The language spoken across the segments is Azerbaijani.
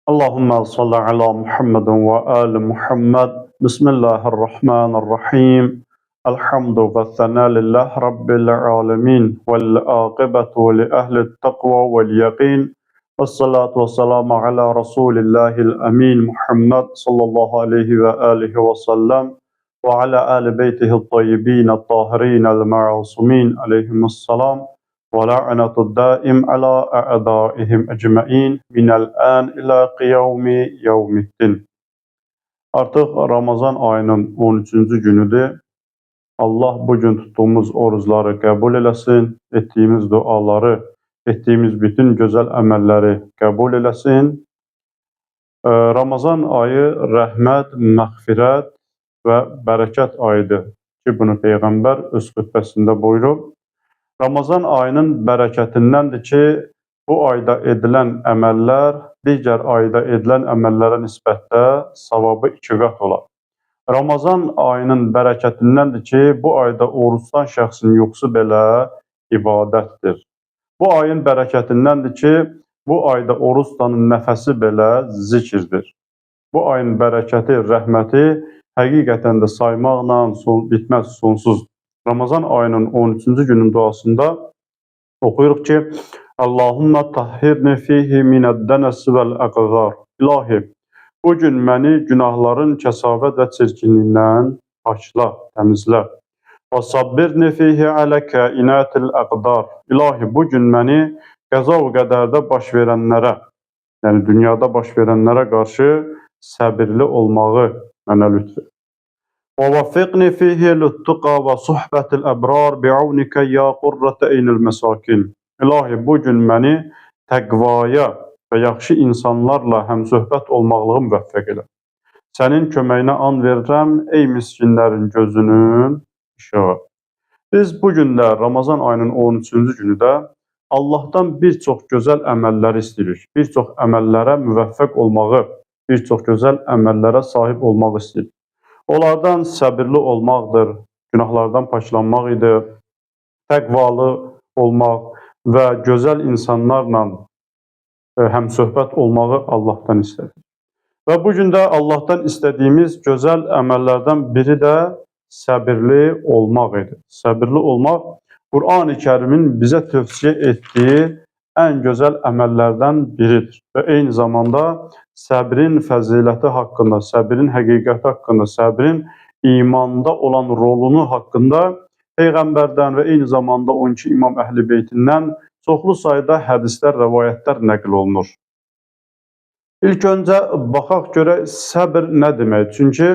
Allahümme salli ala Muhammedin ve ali Muhammed. Bismillahirrahmanirrahim. Elhamdu ve thana lillah Rabbil alemin. Vel akibetu li ehli taqwa vel yakin. Vessalatu vesselamu ala Resulillahil amin Muhammed sallallahu aleyhi ve alihi ve sellem. Ve ala ali beytihi tayyibin tahirin el-ma'asumin aleyhimussalam. ولعنة الدائم على أعدائهم أجمعين من الآن إلى قيام يوم الدين. Artıq Ramazan ayının 13-cü günüdür. Allah bugün tuttuğumuz oruçları qəbul eləsin, etdiyimiz duaları, etdiyimiz bütün gözəl əməlləri qəbul eləsin. Ramazan ayı rəhmət, məğfirət və bərəkət ayıdır ki, bunu Peyğəmbər öz xütbəsində buyurub. Ramazan ayının bərəkətindəndir ki, bu ayda edilən əməllər digər ayda edilən əməllərə nisbətdə savabı 2 qat olar. Ramazan ayının bərəkətindəndir ki, bu ayda oruç tutan şəxsin yuxusu belə ibadətdir. Bu ayın bərəkətindəndir ki, bu ayda oruç tutanın nəfəsi belə zikirdir. Bu ayın bərəkəti, rəhməti həqiqətən də saymaqla bitməz, sonsuzdur. Ramazan ayının 13-cü günün duasında oxuyuruq ki, Allahümme tahhirni fihi minəd-dənəs vəl-əqzar. İlahi, bugün məni günahların kəsavət və çirkinliyindən pakla, təmizlə. Və sabbirni fihi alə kainatil əqdar. İlahi, bugün məni qəza və qədərdə baş verənlərə, yəni dünyada baş verənlərə qarşı səbirli olmağı mənə lütfet. ووفقني فيه للتقى وصحبة الأبرار بعونك ya qurrata eynil mesakin. İlahi, bugün məni təqvaya və yaxşı insanlarla həmsöhbət olmaqlığı müvəffəq elə. Sənin köməyinə and verirəm, ey miskinlərin gözünün işığı. Biz bugün də Ramazan ayının 13-cü günü də Allahdan bir çox gözəl əməlləri istəyirik. Bir çox əməllərə müvəffəq olmağı, bir çox gözəl əməllərə sahib olmağı istəyirik. Onlardan səbirli olmaqdır, günahlardan paklanmaq idi, təqvalı olmaq və gözəl insanlarla həmsöhbət olmağı Allahdan istədik. Və bugün də Allahdan istədiyimiz gözəl əməllərdən biri də səbirli olmaq idi. Səbirli olmaq Qur'an-ı Kərimin bizə tövsiyə etdiyi ən gözəl əməllərdən biridir. Və eyni zamanda səbrin fəziləti haqqında, səbrin həqiqəti haqqında, səbrin imanda olan rolunu haqqında Peyğəmbərdən və eyni zamanda 12 İmam Əhl-i Beytindən çoxlu sayda hədislər, rəvayətlər nəql olunur. İlk öncə baxaq görək səbr nə demək? Çünki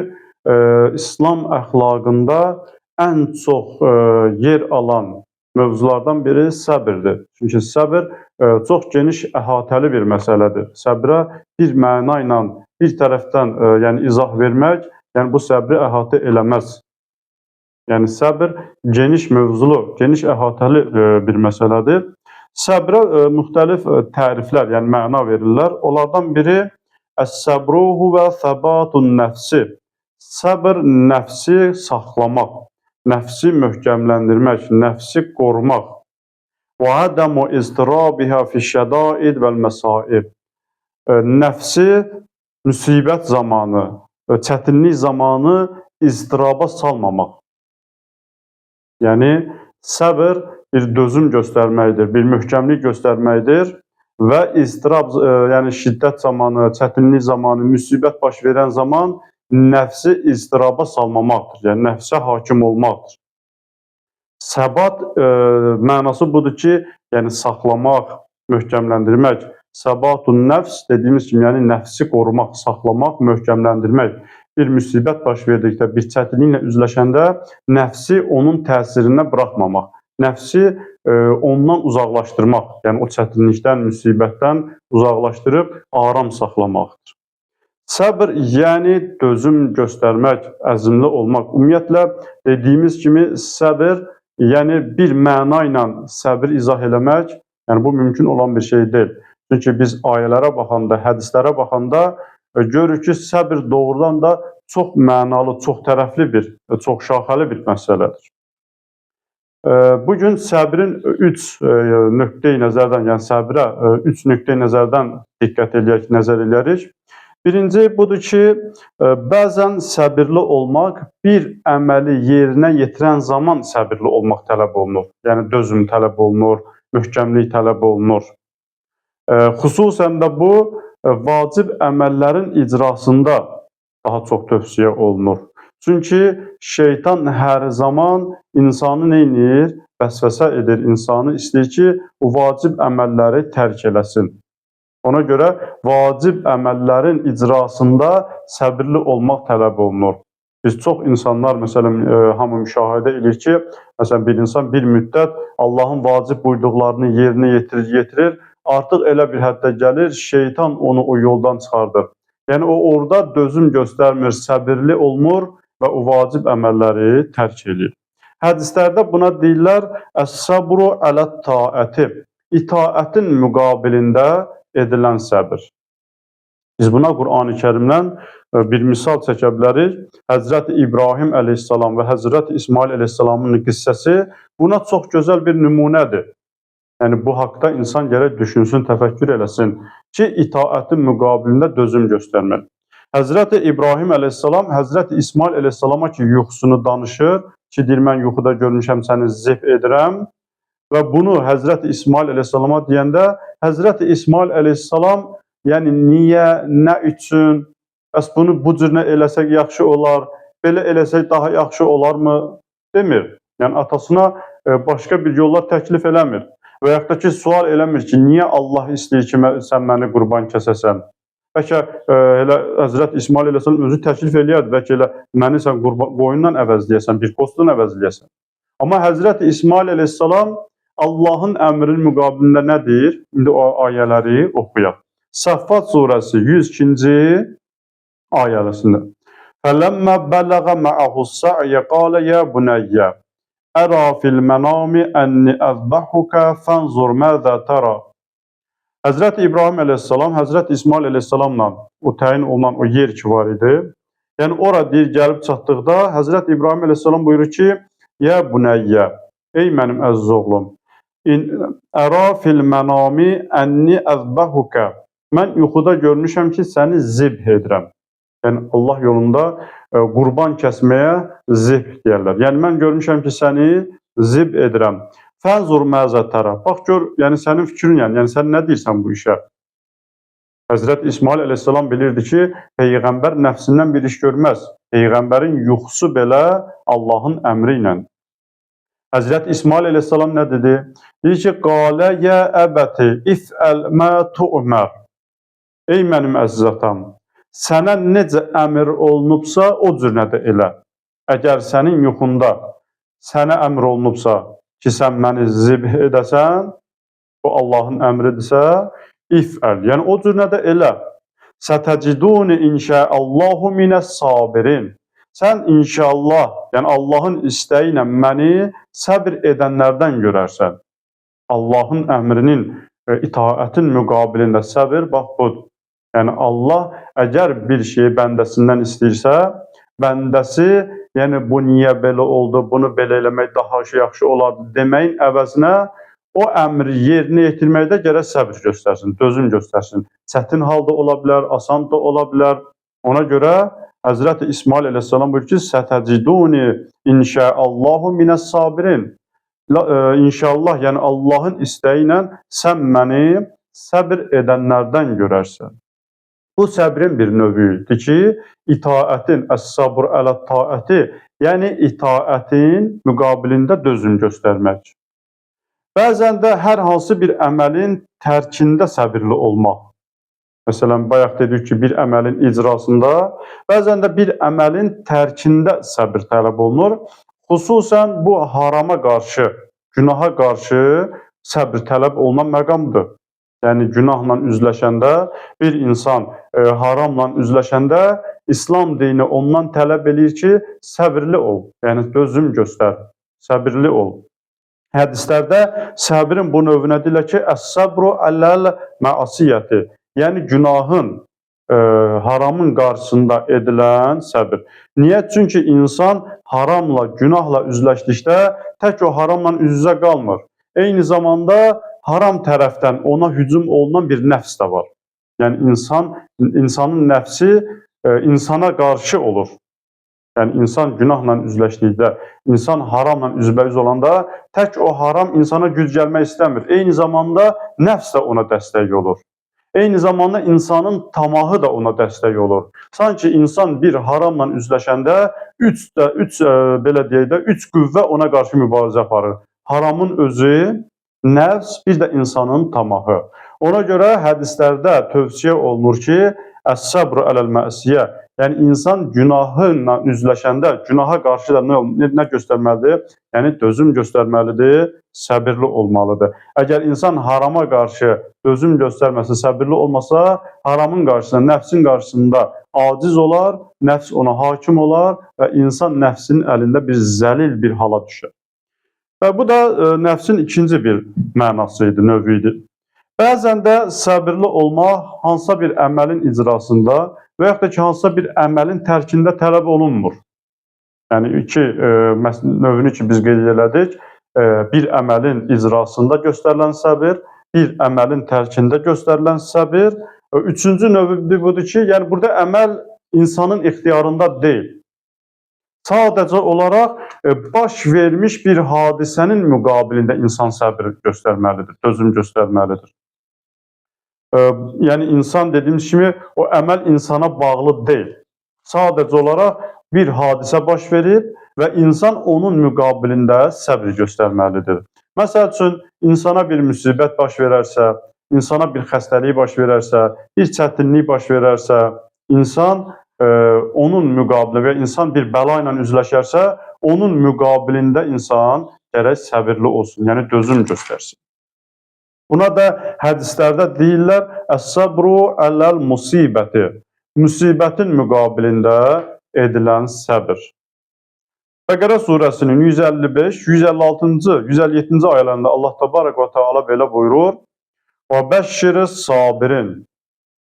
İslam əxlaqında ən çox yer alan mövzulardan biri səbirdir. Çünki səbir çox geniş əhatəli bir məsələdir. Səbrə bir məna ilə bir tərəfdən yəni izah vermək, yəni bu səbri əhatə eləməz. Yəni səbir geniş mövzulu, geniş əhatəli bir məsələdir. Səbrə müxtəlif təriflər, yəni məna verirlər. Onlardan biri əs-səbru huvə səbatun nəfsi. Səbr nəfsi saxlamaq, nəfsi möhkəmləndirmək, nəfsi qorumaq. Və ədəmu izdirabihə fiş-şədaid vəl-məsaib. Nəfsi müsibət zamanı, çətinlik zamanı izdiraba salmamaq. Yəni səbr bir dözüm göstərməkdir, bir möhkəmlik göstərməkdir və izdirab, yəni şiddət zamanı, çətinlik zamanı, müsibət baş verən zaman nəfsi izdiraba salmamaqdır, yəni nəfsə hakim olmaqdır. Səbat mənası budur ki, yəni saxlamaq, möhkəmləndirmək. Səbatun nəfs dediyimiz kimi, yəni nəfsi qorumaq, saxlamaq, möhkəmləndirmək. Bir müsibət baş verdikdə, bir çətinliklə üzləşəndə nəfsi onun təsirinə buraxmamaq, nəfsi ondan uzaqlaşdırmaq, yəni o çətinlikdən, müsibətdən uzaqlaşdırıb aram saxlamaqdır. Səbr, yəni dözüm göstərmək, əzmli olmaq. Ümumiyyətlə, dediyimiz kimi səbir, yəni bir məna ilə səbir izah eləmək, yəni bu mümkün olan bir şey deyil. Çünki biz ayələrə baxanda, hədislərə baxanda görürük ki, səbir doğrudan da çox mənalı, çox tərəfli bir, çox şaxəli bir məsələdir. Bu gün səbrin 3 nöqteyi nəzərdən, yəni səbrə 3 nöqteyi nəzərdən diqqət eləyək, nəzər eləyərik. Birinci budur ki, bəzən səbirli olmaq bir əməli yerinə yetirən zaman səbirli olmaq tələb olunur. Yəni dözüm tələb olunur, möhkəmlik tələb olunur. Xüsusən də bu vacib əməllərin icrasında daha çox tövsiyə olunur. Çünki şeytan hər zaman insanı neynir? Vəsvəsə edir, insanı istəyir ki, o vacib əməlləri tərk eləsin. Ona görə vacib əməllərin icrasında səbirli olmaq tələb olunur. Biz çox insanlar, məsələn, hamı müşahidə edir ki, məsələn, bir insan bir müddət Allahın vacib buyurduqlarını yerinə yetirir, artıq elə bir həddə gəlir, şeytan onu o yoldan çıxardır. Yəni, o orada dözüm göstərmir, səbirli olmur və o vacib əməlləri tərk edir. Hədislərdə buna deyirlər, əs-səbru ələt-taəti, itaətin müqabilində edilən səbir. Biz buna Qur'an-ı Kərimdən bir misal çəkə bilərik. Həzrəti İbrahim əleyhissalam və Həzrəti İsmail əleyhissalamın qissəsi buna çox gözəl bir nümunədir. Yəni, bu haqda insan gərək düşünsün, təfəkkür eləsin ki, itaətin müqabilində dözüm göstərmək. Həzrəti İbrahim əleyhissalam Həzrəti İsmail əleyhissalama ki, yuxusunu danışır ki, deyir, mən yuxuda görmüşəm, səni zib edirəm və bunu Həzrəti İsmail əleyhissalama deyəndə Həzrəti İsmail əleyhissalam, yəni niyə, nə üçün, bəs bunu bu cürünə eləsək yaxşı olar, belə eləsək daha yaxşı olarmı demir. Yəni atasına başqa bir yollar təklif eləmir və yaxud da ki, sual eləmir ki, niyə Allah istəyir ki, sən məni qurban kəsəsən? Bəlkə elə Həzrət İsmail əleyhissalam özü təklif eləyərdi, bəlkə elə məni sən qoyundan əvəzləyəsən, bir postdan əvəzləyəsən. Amma Həzrət İsmail əleyhissalam Allahın əmrinin müqabilində nə deyir? İndi o ayələri oxuyaq. Səffat surəsi 102-ci ayəsində. Fələmmə bələğə mə'əhus-sə'yə qalə yə bunəyyə ərə fil mənami ənni əzbəhukə fənzur məzə tərə. Həzrəti İbrahim əleyhissalam, Həzrəti İsmail əleyhissalamla o təyin olunan o yer ki var idi. Yəni, ora deyir, gəlib çatdıqda Həzrəti İbrahim əleyhissalam buyurur ki, yə bunəyyə, ey mənim əziz oğlum, ərə fil mənami ənni əzbəhukə, mən yuxuda görmüşəm ki, səni zibh edirəm. Yəni, Allah yolunda qurban kəsməyə zibh deyərlər. Yəni, mən görmüşəm ki, səni zibh edirəm. Fənzur məzə tərə. Bax, gör, yəni sənin fikrin, yəni sən nə deyirsən bu işə? Həzrət İsmail əleyhissalam bilirdi ki, Peyğəmbər nəfsindən bir iş görməz. Peyğəmbərin yuxusu belə Allahın əmri ilə. Həzrət İsmail əleyhissalam nə dedi? Deyir ki, qalə yə əbəti ifəl mə tu'mər. Ey mənim əziz atam, sənə necə əmr olunubsa, o cür nədə elə. Əgər sənin yuxunda sənə əmr olunubsa ki, sən məni zibh edəsən, o Allahın əmridirsə, ifəl, yəni o cür nədə elə. Sətəciduni inşəallahu minəs sabirin. Sən inşallah, yəni Allahın istəyi ilə məni səbr edənlərdən görərsən. Allahın əmrinin itaətin müqabilində səbir, bax budur. Yəni Allah əgər bir şeyi bəndəsindən istəyirsə, bəndəsi, yəni bu niyə belə oldu, bunu belə eləmək daha yaxşı olardı deməyin əvəzinə o əmri yerinə yetirməkdə gərək səbir göstərsin, dözüm göstərsin. Çətin halda ola bilər, asan da ola bilər. Ona görə Həzrəti İsmail əleyhissalam buyurur ki, sətəciduni inşəallahu minəs sabirin. İnşallah, yəni Allahın istəyi ilə sən məni səbir edənlərdən görərsən. Bu səbrin bir növüdür ki, itaətin, əs-sabr ələt-taəti, yəni itaətin müqabilində dözüm göstərmək. Bəzən də hər hansı bir əməlin tərkində səbirli olmaq. Məsələn, bayaq dedik ki, bir əməlin icrasında, bəzən də bir əməlin tərkində səbir tələb olunur. Xüsusən bu harama qarşı, günaha qarşı səbir tələb olunan məqamdır. Yəni, günahla üzləşəndə, bir insan haramla üzləşəndə, İslam dini ondan tələb edir ki, səbirli ol, yəni dözüm göstər, səbirli ol. Hədislərdə səbrin bu növünə deyirlər ki, əs-səbru ələl məasiyyəti, yəni günahın haramın qarşısında edilən səbir. Niyə? Çünki insan haramla, günahla üzləşdikdə tək o haramla üz-üzə qalmır. Eyni zamanda haram tərəfdən ona hücum olunan bir nəfs də var. Yəni insanın nəfsi insana qarşı olur. Yəni insan günahla üzləşdikdə, insan haramla üzbəüz olanda tək o haram insana güc gəlmək istəmir. Eyni zamanda nəfs də ona dəstək olur. Eyni zamanda insanın tamahı da ona dəstək olur. Sanki insan bir haramla üzləşəndə belə deyək də, üç qüvvə ona qarşı mübarizə aparır. Haramın özü, nəfs, bir də insanın tamahı. Ona görə hədislərdə tövsiyə olunur ki, əs-səbru ələl-məsiyyə, yəni insan günahla üzləşəndə, günaha qarşı da nə göstərməlidir? Yəni dözüm göstərməlidir, səbirli olmalıdır. Əgər insan harama qarşı dözüm göstərməsə, səbirli olmasa, haramın qarşısında, nəfsin qarşısında aciz olar, nəfs ona hakim olar və insan nəfsin əlində bir zəlil bir hala düşər. Və bu da nəfsin ikinci bir mənası idi, növü idi. Bəzən də səbirli olmaq hansısa bir əməlin icrasında və yaxud da ki, hansısa bir əməlin tərkində tələb olunmur. Yəni, iki növünü ki, biz qeyd elədik, bir əməlin icrasında göstərilən səbir, bir əməlin tərkində göstərilən səbir. Üçüncü növü budur ki, yəni burada əməl insanın ixtiyarında deyil. Sadəcə olaraq baş vermiş bir hadisənin müqabilində insan səbir göstərməlidir, dözüm göstərməlidir. Yəni insan dediyimiz kimi o əməl insana bağlı deyil. Sadəcə olaraq bir hadisə baş verib və insan onun müqabilində səbir göstərməlidir. Məsəl üçün, insana bir müsibət baş verərsə, insana bir xəstəlik baş verərsə, bir çətinlik baş verərsə, insan onun müqabilində və insan bir bəla ilə üzləşərsə, onun müqabilində insan gərək səbirli olsun, yəni dözüm göstərsin. Buna da hədislərdə deyirlər, əs-səbru ələl-musibəti, müsibətin müqabilində edilən səbir. Bəqərə surəsinin 155, 156-cı, 157-ci ayələrində Allah təbarək və teala belə buyurur: "Və bəşşiris sabirin."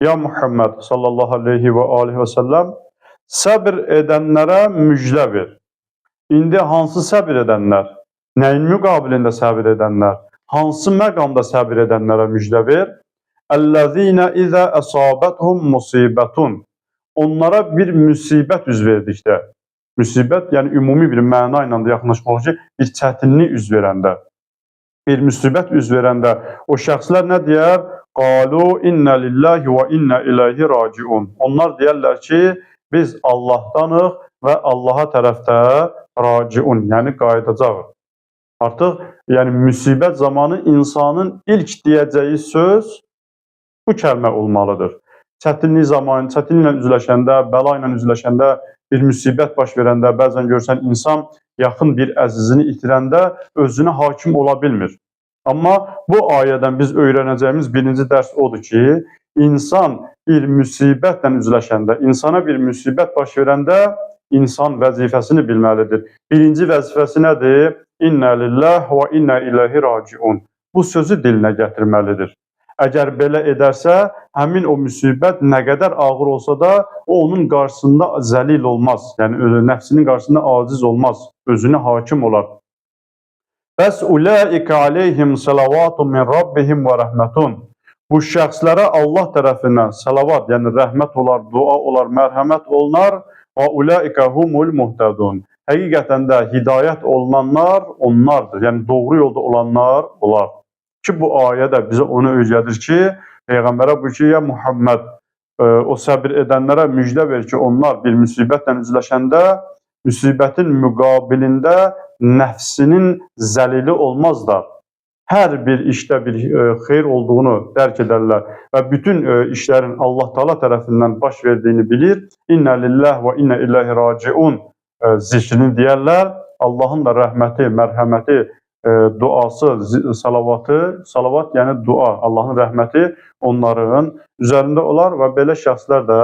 Ya Muhammed sallallahu aleyhi və aleyhi və səlləm, səbir edənlərə müjdə ver. İndi hansı səbir edənlər? Nəyin müqabilində səbir edənlər? Hansı məqamda səbir edənlərə müjdə ver? Əl-ləzīnə izə əsabəthum musibətun. Onlara bir müsibət üz verdikdə, müsibət, yəni ümumi bir məna ilə də yaxınlaşmaq ki, bir çətinlik üz verəndə, bir müsibət üz verəndə o şəxslər nə deyər? Qalu inna lillahi və inna ilayhi raciun. Onlar deyərlər ki, biz Allahdanıq və Allaha tərəfdə raciun, yəni qayıdacağıq. Artıq, yəni müsibət zamanı insanın ilk deyəcəyi söz bu kəlmə olmalıdır. Çətinlik zamanı, çətinliklə üzləşəndə, bəla ilə üzləşəndə, bir müsibət baş verəndə, bəzən görsən insan yaxın bir əzizini itirəndə özünə hakim ola bilmir. Amma bu ayədən biz öyrənəcəyimiz birinci dərs odur ki, insan bir müsibətlə üzləşəndə, insana bir müsibət baş verəndə insan vəzifəsini bilməlidir. Birinci vəzifəsi nədir? İnnə lillah və innə iləhi raciun. Bu sözü dilinə gətirməlidir. Əgər belə edərsə, həmin o müsibət nə qədər ağır olsa da, o onun qarşısında zəlil olmaz. Yəni, nəfsinin qarşısında aciz olmaz, özünə hakim olar. Bəs uləikə aleyhim salavatun min rabbihim və rəhmətun. Bu şəxslərə Allah tərəfindən salavat, yəni rəhmət olar, dua olar, mərhəmət olunar. Və uləikə humul muhtədun. Həqiqətən də hidayət olunanlar onlardır, yəni doğru yolda olanlar olar. Ki bu ayə də bizə onu öyrədir ki, Peyğəmbərə bu ki, ya Muhammed, o səbir edənlərə müjdə ver ki, onlar bir müsibətlə üzləşəndə, müsibətin müqabilində nəfsinin zəlili olmaz da, hər bir işdə bir xeyr olduğunu dərk edərlər və bütün işlərin Allah Taala tərəfindən baş verdiyini bilir. İnnə lillah və innə iləhi raciun zikrini deyərlər. Allahın da rəhməti, mərhəməti, duası, salavat yəni dua, Allahın rəhməti onların üzərində olar və belə şəxslər də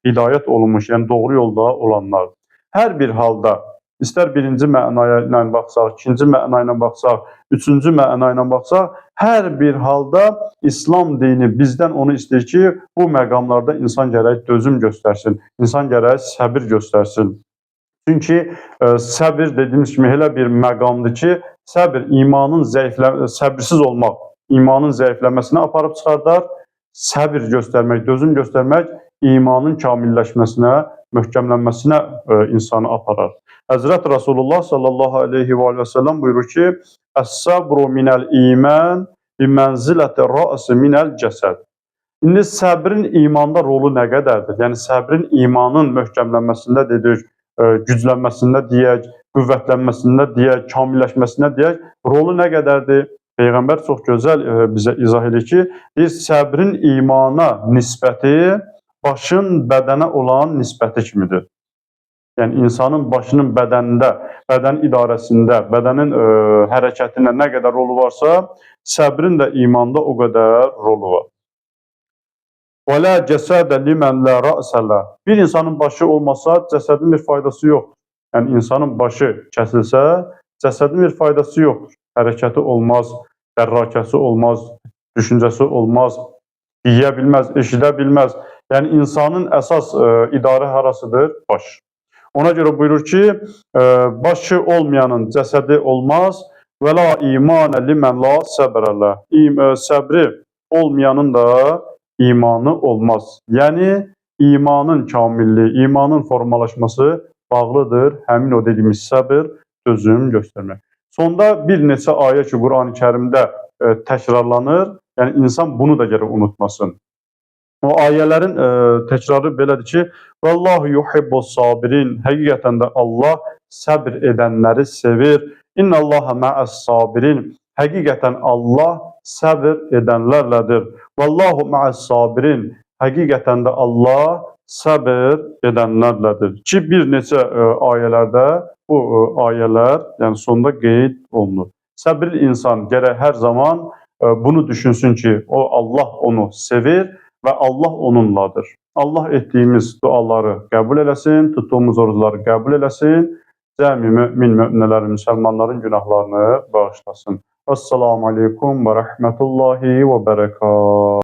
hidayət olunmuş, yəni doğru yolda olanlar. Hər bir halda İstər birinci mənaya ilə baxsaq, ikinci məna ilə baxsaq, üçüncü məna ilə baxsaq, hər bir halda İslam dini bizdən onu istəyir ki, bu məqamlarda insan gərək dözüm göstərsin, insan gərək səbir göstərsin. Çünki səbir dediyimiz kimi elə bir məqamdır ki, səbir səbirsiz olmaq imanın zəifləməsinə aparıb çıxardar, səbir göstərmək, dözüm göstərmək imanın kamilləşməsinə, möhkəmlənməsinə insanı aparar. Həzrət Rasulullah sallallahu aleyhi və səlləm buyurur ki, "Əs-səbru minəl iman bi mənziləti rə'si minəl cəsəd." İndi səbrin imanda rolu nə qədərdir? Yəni səbrin imanın möhkəmlənməsində dedik, güclənməsində deyək, qüvvətlənməsində deyək, kamilləşməsində deyək, rolu nə qədərdir? Peyğəmbər çox gözəl bizə izah edir ki, səbrin imana nisbəti başın bədənə olan nisbəti kimidir. Yəni insanın başının bədənində, bədən idarəsində, bədənin hərəkətində nə qədər rolu varsa, səbrin də imanda o qədər rolu var. Və la cəsədə limən la rə'sələ. Bir insanın başı olmasa, cəsədin bir faydası yoxdur. Yəni insanın başı kəsilsə, cəsədin bir faydası yoxdur. Hərəkəti olmaz, dərrakəsi olmaz, düşüncəsi olmaz, yeyə bilməz, eşidə bilməz. Yəni insanın əsas idarə harasıdır? Baş. Ona görə buyurur ki, başı olmayanın cəsədi olmaz və la imanə limən la səbrələ. Səbri olmayanın da imanı olmaz. Yəni imanın kamilliyi, imanın formalaşması bağlıdır həmin o dediyimiz səbir, dözüm göstərmək. Sonda bir neçə ayə ki, Qur'an-ı Kərimdə təkrarlanır, yəni insan bunu da gərək unutmasın. O ayələrin təkrarı belədir ki, "Vallahu yuhibbus sabirin." Həqiqətən də Allah səbr edənləri sevir. "İnnallaha ma'as sabirin." Həqiqətən Allah səbr edənlərlədir. "Vallahu ma'as sabirin." Həqiqətən də Allah səbr edənlərlədir. Ki, bir neçə ayələrdə bu ayələr, yəni sonda qeyd olunur. Səbirli insan gərək hər zaman bunu düşünsün ki, Allah onu sevir və Allah onunladır. Allah etdiyimiz duaları qəbul eləsin, tutduğumuz orucları qəbul eləsin, cəmi mömin möminələrin, müsəlmanların günahlarını bağışlasın. Assalamu aleykum və rəhmətullahi və bərəkət.